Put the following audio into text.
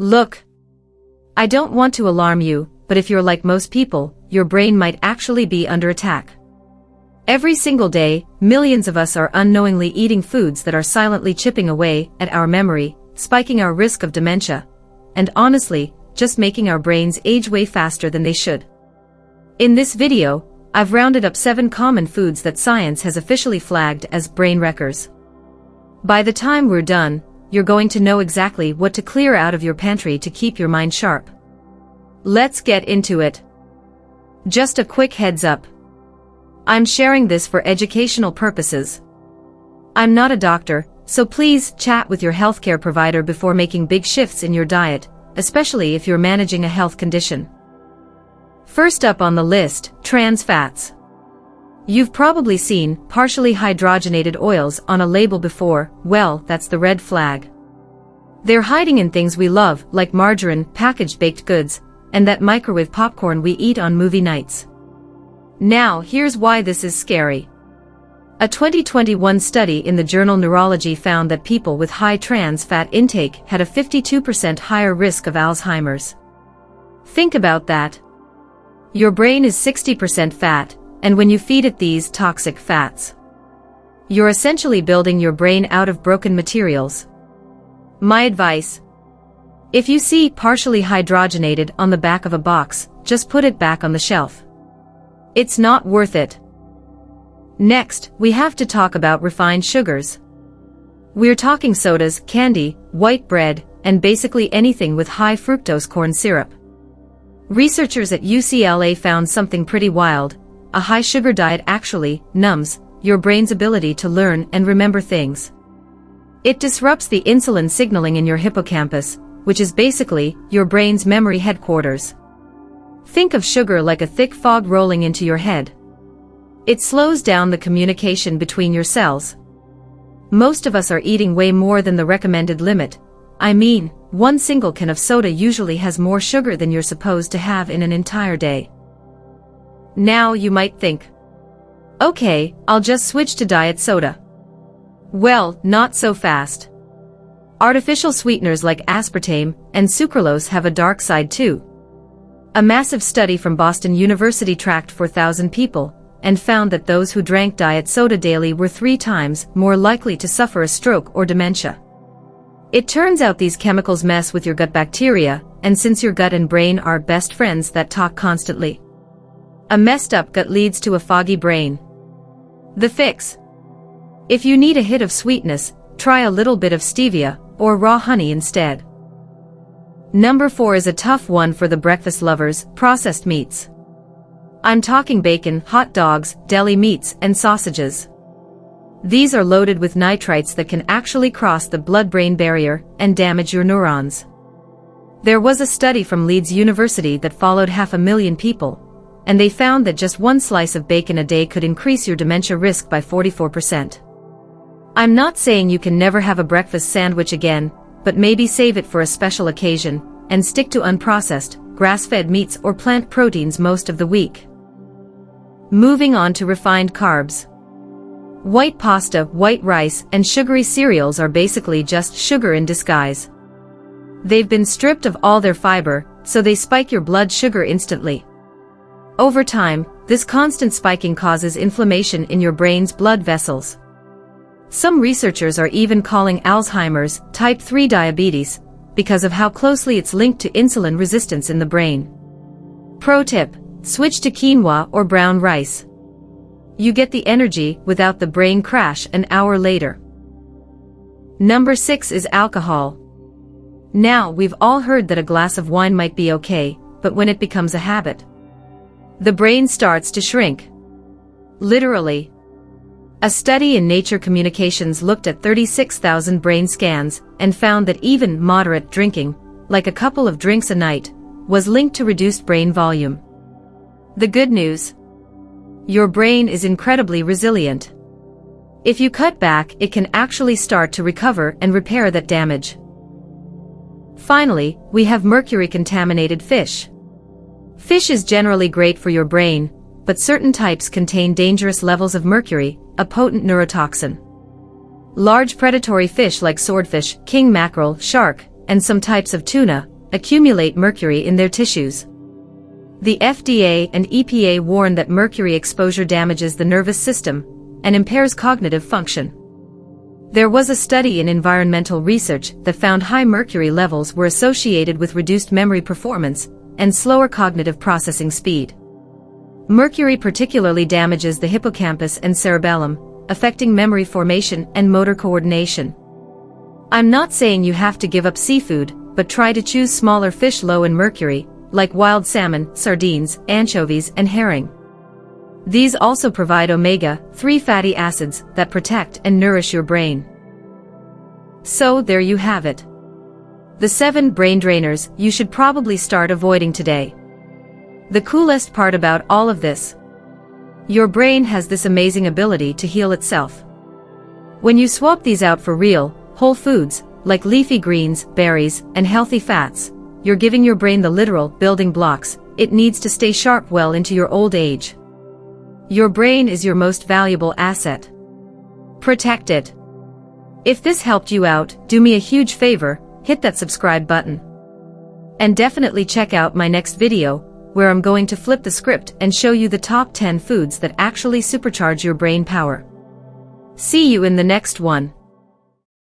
Look, I don't want to alarm you, but if you're like most people, your brain might actually be under attack. Every single day, millions of us are unknowingly eating foods that are silently chipping away at our memory, spiking our risk of dementia, and honestly, just making our brains age way faster than they should. In this video, I've rounded up 7 common foods that science has officially flagged as brain wreckers. By the time we're done, you're going to know exactly what to clear out of your pantry to keep your mind sharp. Let's get into it. Just a quick heads up. I'm sharing this for educational purposes. I'm not a doctor, so please chat with your healthcare provider before making big shifts in your diet, especially if you're managing a health condition. First up on the list, trans fats. You've probably seen partially hydrogenated oils on a label before. Well, that's the red flag. They're hiding in things we love, like margarine, packaged baked goods, and that microwave popcorn we eat on movie nights. Now, here's why this is scary. A 2021 study in the journal Neurology found that people with high trans fat intake had a 52% higher risk of Alzheimer's. Think about that. Your brain is 60% fat, and when you feed it these toxic fats, you're essentially building your brain out of broken materials. My advice: if you see partially hydrogenated on the back of a box, just put it back on the shelf. It's not worth it. Next, we have to talk about refined sugars. We're talking sodas, candy, white bread, and basically anything with high fructose corn syrup. Researchers at UCLA found something pretty wild. A high-sugar diet actually numbs your brain's ability to learn and remember things. It disrupts the insulin signaling in your hippocampus, which is basically your brain's memory headquarters. Think of sugar like a thick fog rolling into your head. It slows down the communication between your cells. Most of us are eating way more than the recommended limit. I mean, 1 single can of soda usually has more sugar than you're supposed to have in an entire day. Now you might think, okay, I'll just switch to diet soda. Well, not so fast. Artificial sweeteners like aspartame and sucralose have a dark side too. A massive study from Boston University tracked 4,000 people and found that those who drank diet soda daily were 3 times more likely to suffer a stroke or dementia. It turns out these chemicals mess with your gut bacteria, and since your gut and brain are best friends that talk constantly, a messed up gut leads to a foggy brain. The fix: if you need a hit of sweetness, try a little bit of stevia or raw honey instead. Number 4 is a tough one for the breakfast lovers: processed meats. I'm talking bacon, hot dogs, deli meats, and sausages. These are loaded with nitrites that can actually cross the blood-brain barrier and damage your neurons. There was a study from Leeds University that followed 500,000 people, and they found that just 1 slice of bacon a day could increase your dementia risk by 44%. I'm not saying you can never have a breakfast sandwich again, but maybe save it for a special occasion, and stick to unprocessed, grass-fed meats or plant proteins most of the week. Moving on to refined carbs. White pasta, white rice, and sugary cereals are basically just sugar in disguise. They've been stripped of all their fiber, so they spike your blood sugar instantly. Over time, this constant spiking causes inflammation in your brain's blood vessels. Some researchers are even calling Alzheimer's type 3 diabetes because of how closely it's linked to insulin resistance in the brain. Pro tip: switch to quinoa or brown rice. You get the energy without the brain crash an hour later. Number 6 is alcohol. Now, we've all heard that a glass of wine might be okay, but when it becomes a habit, the brain starts to shrink. Literally. A study in Nature Communications looked at 36,000 brain scans and found that even moderate drinking, like a couple of drinks a night, was linked to reduced brain volume. The good news: your brain is incredibly resilient. If you cut back, it can actually start to recover and repair that damage. Finally, we have mercury-contaminated fish. Fish is generally great for your brain, but certain types contain dangerous levels of mercury, a potent neurotoxin. Large predatory fish like swordfish, king mackerel, shark, and some types of tuna accumulate mercury in their tissues. The FDA and EPA warn that mercury exposure damages the nervous system and impairs cognitive function. There was a study in environmental research that found high mercury levels were associated with reduced memory performance and slower cognitive processing speed. Mercury particularly damages the hippocampus and cerebellum, affecting memory formation and motor coordination. I'm not saying you have to give up seafood, but try to choose smaller fish low in mercury, like wild salmon, sardines, anchovies, and herring. These also provide omega-3 fatty acids that protect and nourish your brain. So there you have it. The 7 brain drainers you should probably start avoiding today. The coolest part about all of this: your brain has this amazing ability to heal itself. When you swap these out for real, whole foods, like leafy greens, berries, and healthy fats, you're giving your brain the literal building blocks it needs to stay sharp well into your old age. Your brain is your most valuable asset. Protect it. If this helped you out, do me a huge favor, hit that subscribe button. And definitely check out my next video, where I'm going to flip the script and show you the top 10 foods that actually supercharge your brain power. See you in the next one.